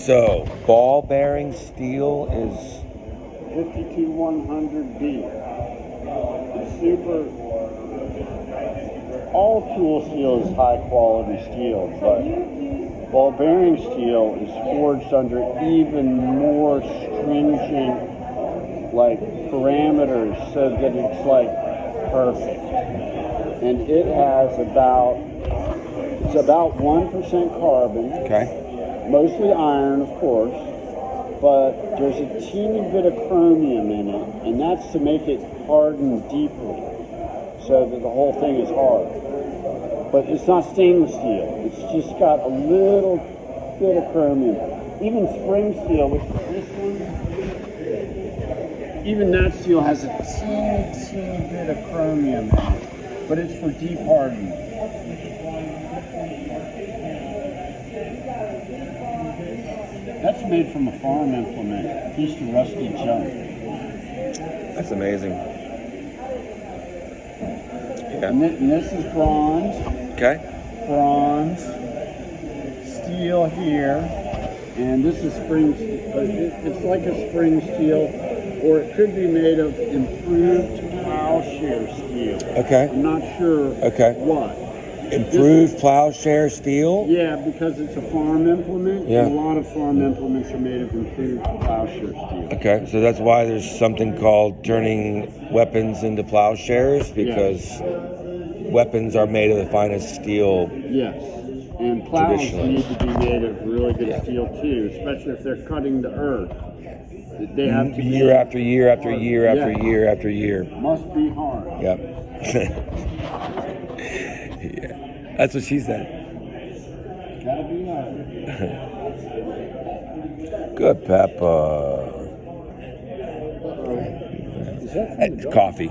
So, ball bearing steel is 52100B. It's super. All tool steel is high quality steel, but ball bearing steel is forged under even more stringent parameters so that it's perfect. And it has about 1% carbon. okay. Mostly iron, of course, but there's a teeny bit of chromium in it, and that's to make it harden deeply so that the whole thing is hard. But it's not stainless steel. It's just got a little bit of chromium. Even spring steel, which is this one, even that steel has a teeny bit of chromium in it, but it's for deep hardening. That's made from a farm implement, a piece of rusty junk. That's amazing. Yeah. And this is bronze. Okay. Bronze. Steel here. And this is spring steel. It's like a spring steel, or it could be made of improved plowshare steel. Okay. I'm not sure what. Improved plowshare steel? Yeah, because it's a farm implement. Yeah. And a lot of farm implements are made of improved plowshare steel. Okay, so that's why there's something called turning weapons into plowshares, because weapons are made of the finest steel. Yes, and plows need to be made of really good steel too, especially if they're cutting the earth. They have to year after year after year after year after year. Must be hard. Yep. Yeah. That's what she said. Gotta be hard. Good pepper. Is that from the Coffee.